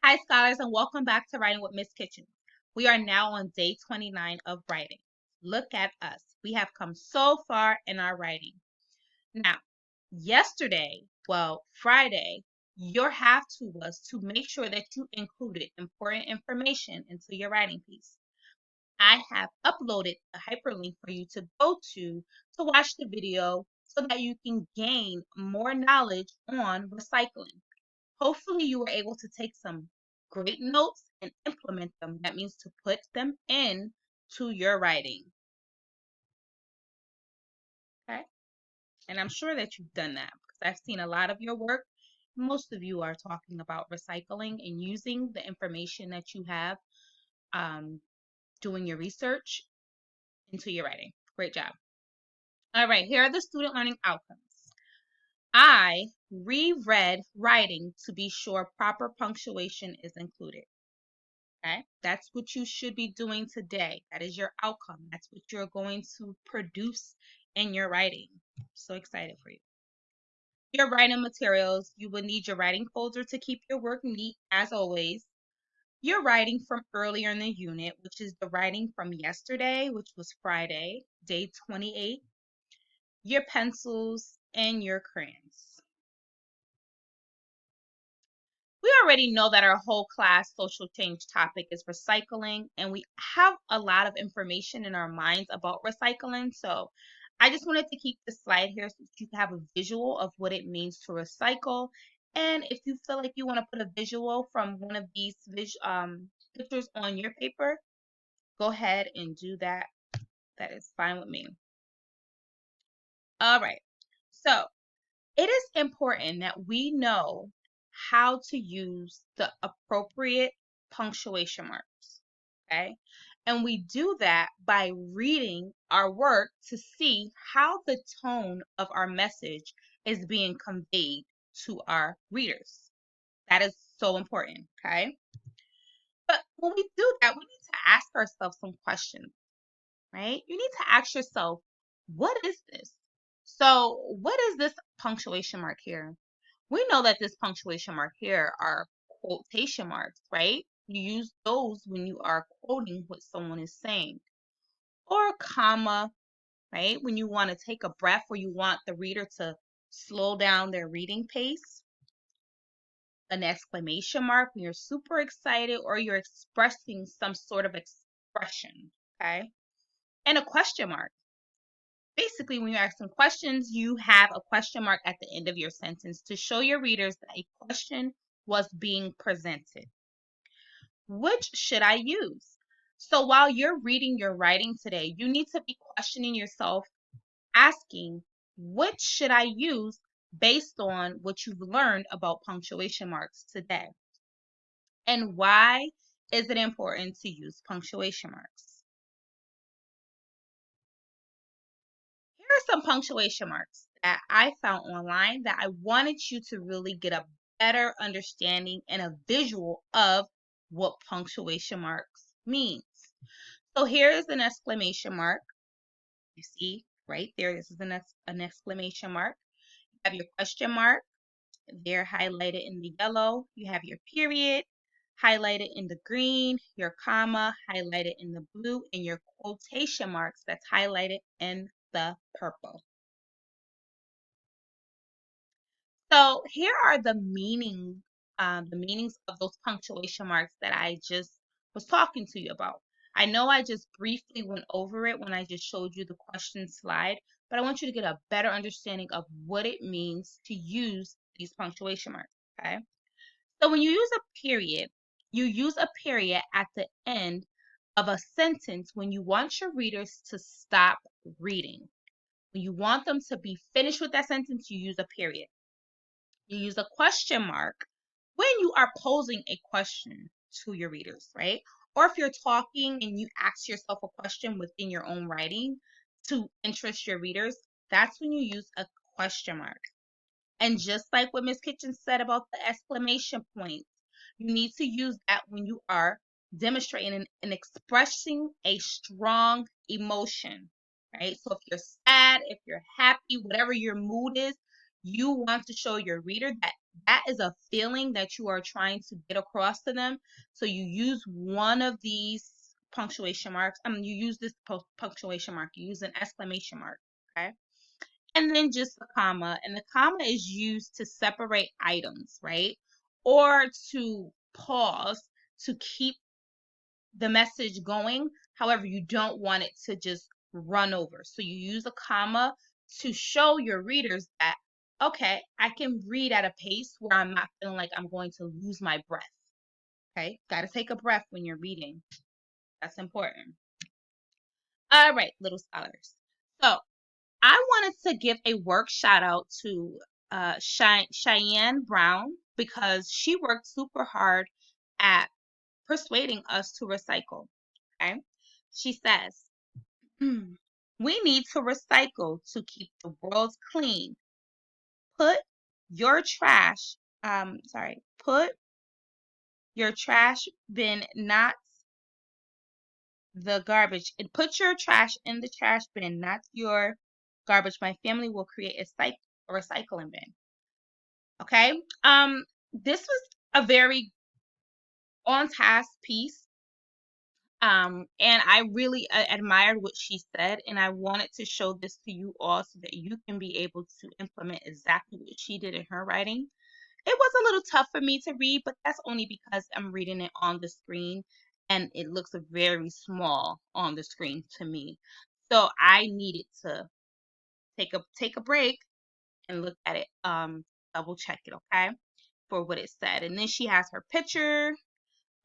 Hi, scholars, and welcome back to Writing with Miss Kitchen. We are now on day 29 of writing. Look at us. We have come so far in our writing. Now, Friday, your have to was to make sure that you included important information into your writing piece. I have uploaded a hyperlink for you to go to watch the video so that you can gain more knowledge on recycling. Hopefully, you were able to take some great notes and implement them. That means to put them in to your writing. Okay. And I'm sure that you've done that because I've seen a lot of your work. Most of you are talking about recycling and using the information that you have um, doing your research into your writing. Great job. All right, here are the student learning outcomes. I reread writing to be sure proper punctuation is included. Okay, that's what you should be doing today. That is your outcome. That's what you're going to produce in your writing. So excited for you. Your writing materials, you will need your writing folder to keep your work neat as always. Your writing from earlier in the unit, which is the writing from yesterday, which was Friday, day 28. Your pencils and your crayons. We already know that our whole class social change topic is recycling, and we have a lot of information in our minds about recycling. So I just wanted to keep this slide here so that you can have a visual of what it means to recycle. And if you feel like you want to put a visual from one of these pictures on your paper, go ahead and do that. That is fine with me. All right. So it is important that we know how to use the appropriate punctuation marks, okay? And we do that by reading our work to see how the tone of our message is being conveyed to our readers. That is so important, okay? But when we do that, we need to ask ourselves some questions, right? You need to ask yourself, what is this? So, what is this punctuation mark here? We know that this punctuation mark here are quotation marks, right? You use those when you are quoting what someone is saying. Or a comma, right? When you want to take a breath or you want the reader to slow down their reading pace. An exclamation mark when you're super excited or you're expressing some sort of expression, okay? And a question mark. Basically, when you're asking questions, you have a question mark at the end of your sentence to show your readers that a question was being presented. Which should I use? So while you're reading your writing today, you need to be questioning yourself, asking, which should I use based on what you've learned about punctuation marks today? And why is it important to use punctuation marks? Here are some punctuation marks that I found online that I wanted you to really get a better understanding and a visual of what punctuation marks means. So here is an exclamation mark. You see right there, this is an exclamation mark. You have your question mark. They're highlighted in the yellow. You have your period highlighted in the green, your comma highlighted in the blue, and your quotation marks that's highlighted in the purple. So here are the meanings of those punctuation marks that I just was talking to you about. I know I just briefly went over it when I just showed you the question slide, but I want you to get a better understanding of what it means to use these punctuation marks, okay? So when you use a period, you use a period at the end of a sentence when you want your readers to stop reading. When you want them to be finished with that sentence, you use a period. You use a question mark when you are posing a question to your readers, right? Or if you're talking and you ask yourself a question within your own writing to interest your readers, that's when you use a question mark. And just like what Miss Kitchen said about the exclamation points, you need to use that when you are demonstrating and expressing a strong emotion, right? So if you're sad, if you're happy, whatever your mood is, you want to show your reader that that is a feeling that you are trying to get across to them. So you use one of these punctuation marks. You use this punctuation mark. You use an exclamation mark. Okay. And then just a comma. And the comma is used to separate items, right? Or to pause to keep the message going. However, you don't want it to just run over. So you use a comma to show your readers that, okay, I can read at a pace where I'm not feeling like I'm going to lose my breath. Okay, got to take a breath when you're reading. That's important. All right, little scholars. So I wanted to give a work shout out to Cheyenne Brown because she worked super hard at persuading us to recycle. Okay. She says, we need to recycle to keep the world clean. Put your trash, put your trash bin, not the garbage. And put your trash in the trash bin, not your garbage. My family will create a recycling bin. Okay. This was a very on task piece. And I really admired what she said, and I wanted to show this to you all so that you can be able to implement exactly what she did in her writing. It was a little tough for me to read, but that's only because I'm reading it on the screen and it looks very small on the screen to me. So I needed to take a break and look at it, double check it, okay, for what it said. And then she has her picture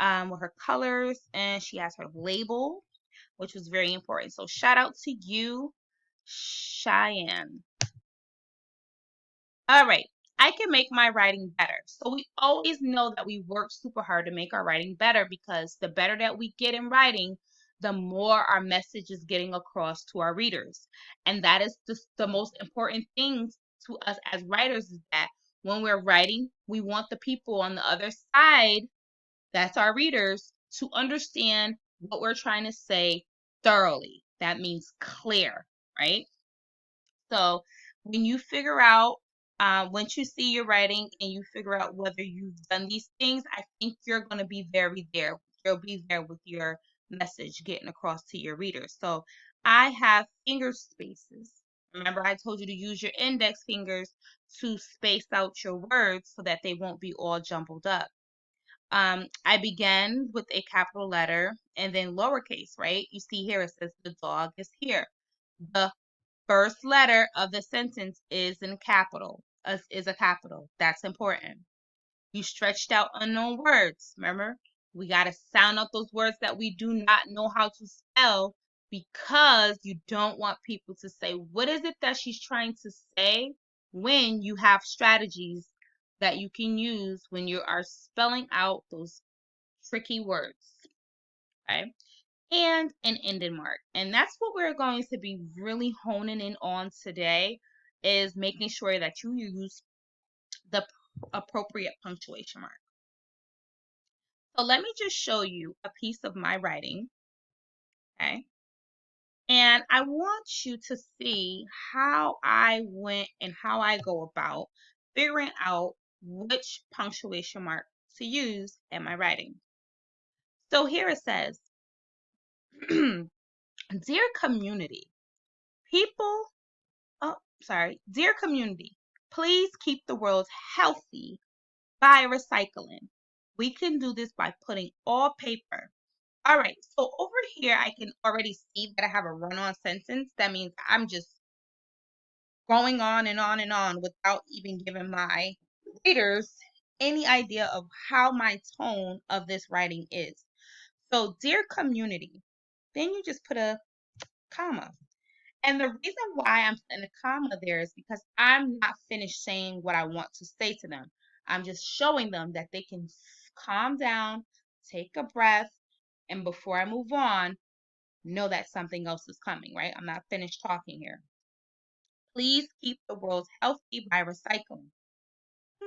with her colors, and she has her label, which was very important. So shout out to you, Cheyenne. All right. I can make my writing better. So we always know that we work super hard to make our writing better, because the better that we get in writing, the more our message is getting across to our readers. And that is the most important thing to us as writers, is that when we're writing, we want the people on the other side, that's our readers, to understand what we're trying to say thoroughly. That means clear, right? So when you figure out, once you see your writing and you figure out whether you've done these things, I think you're going to be very there. You'll be there with your message getting across to your readers. So I have finger spaces. Remember, I told you to use your index fingers to space out your words so that they won't be all jumbled up. I began with a capital letter and then lowercase, right? You see here it says the dog is here. The first letter of the sentence is in capital, is a capital. That's important. You stretched out unknown words. Remember, we got to sound out those words that we do not know how to spell, because you don't want people to say, what is it that she's trying to say, when you have strategies that you can use when you are spelling out those tricky words. Okay. And an ending mark. And that's what we're going to be really honing in on today, is making sure that you use the appropriate punctuation mark. So let me just show you a piece of my writing. Okay. And I want you to see how I went and how I go about figuring out which punctuation mark to use in my writing. So here it says, dear community, people, oh, sorry, dear community, please keep the world healthy by recycling. We can do this by putting all paper. All right, so over here, I can already see that I have a run on sentence. That means I'm just going on and on and on without even giving my readers any idea of how my tone of this writing is. So, dear community, then you just put a comma. And the reason why I'm putting a comma there is because I'm not finished saying what I want to say to them. I'm just showing them that they can calm down, take a breath, and before I move on, know that something else is coming, right? I'm not finished talking here. Please keep the world healthy by recycling. I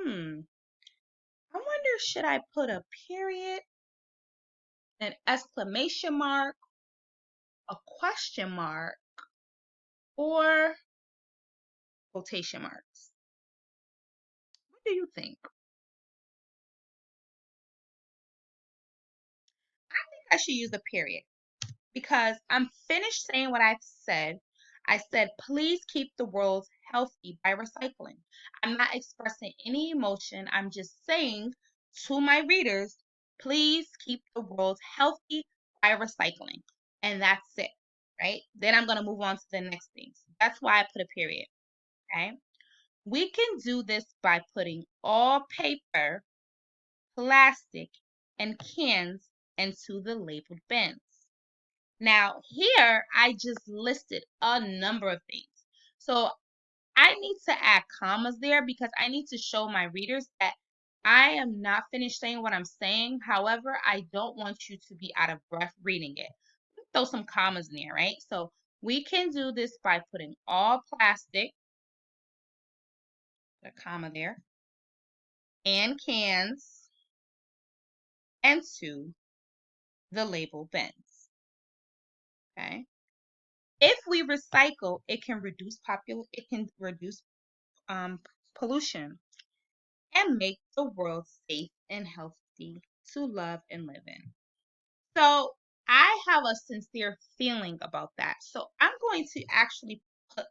wonder, should I put a period, an exclamation mark, a question mark, or quotation marks? do you think? I should use a period because I'm finished saying what I've said. I said, please keep the world healthy by recycling. I'm not expressing any emotion. I'm just saying to my readers, please keep the world healthy by recycling. And that's it, right? Then I'm going to move on to the next things. That's why I put a period, okay? We can do this by putting all paper, plastic, and cans into the labeled bins. Now, here I just listed a number of things. So I need to add commas there because I need to show my readers that I am not finished saying what I'm saying. However, I don't want you to be out of breath reading it. Throw some commas in there, right? So we can do this by putting all plastic, a comma there, and cans into the label bins. Okay. If we recycle, it can reduce pollution and make the world safe and healthy to love and live in. So I have a sincere feeling about that. So I'm going to actually put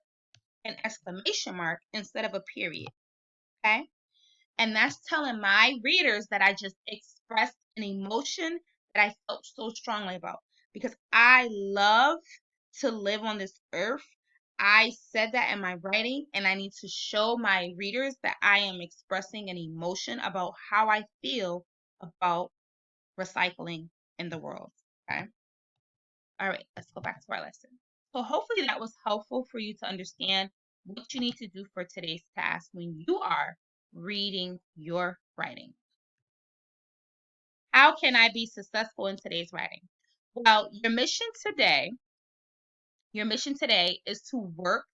an exclamation mark instead of a period. Okay. And that's telling my readers that I just expressed an emotion that I felt so strongly about because I love to live on this earth. I said that in my writing, and I need to show my readers that I am expressing an emotion about how I feel about recycling in the world. Okay. All right, let's go back to our lesson. So hopefully that was helpful for you to understand what you need to do for today's task when you are reading your writing. How can I be successful in today's writing? Well, your mission today is to work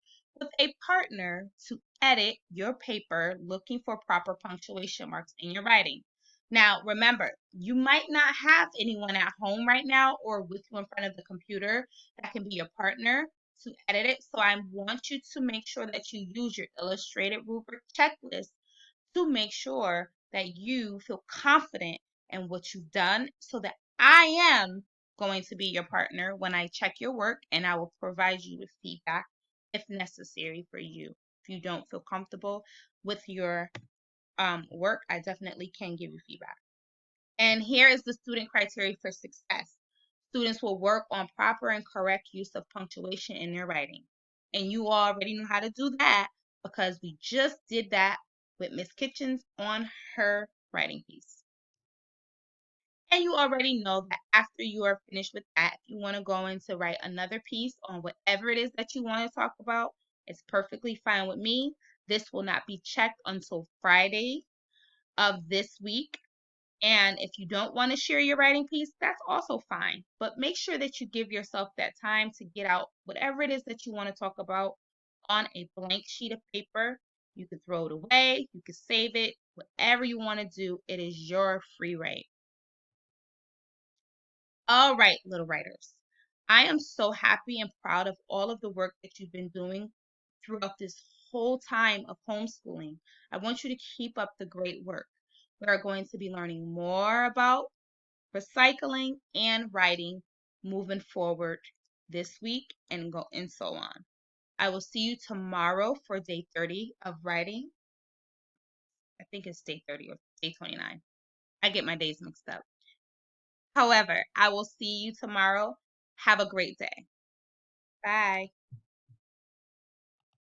with a partner to edit your paper looking for proper punctuation marks in your writing. Now, remember, you might not have anyone at home right now or with you in front of the computer that can be your partner to edit it. So I want you to make sure that you use your illustrated rubric checklist to make sure that you feel confident in what you've done so that I am going to be your partner when I check your work and I will provide you with feedback if necessary for you. If you don't feel comfortable with your work, I definitely can give you feedback. And here is the student criteria for success. Students will work on proper and correct use of punctuation in their writing. And you already know how to do that because we just did that with Miss Kitchens on her writing piece. And you already know that after you are finished with that, if you want to go in to write another piece on whatever it is that you want to talk about, it's perfectly fine with me. This will not be checked until Friday of this week. And if you don't want to share your writing piece, that's also fine. But make sure that you give yourself that time to get out whatever it is that you want to talk about on a blank sheet of paper. You could throw it away, you could save it, whatever you want to do. It is your free right. All right, little writers. I am so happy and proud of all of the work that you've been doing throughout this whole time of homeschooling. I want you to keep up the great work. We are going to be learning more about recycling and writing moving forward this week and so on. I will see you tomorrow for day 30 of writing. I think it's day 30 or day 29. I get my days mixed up. However, I will see you tomorrow. Have a great day. Bye.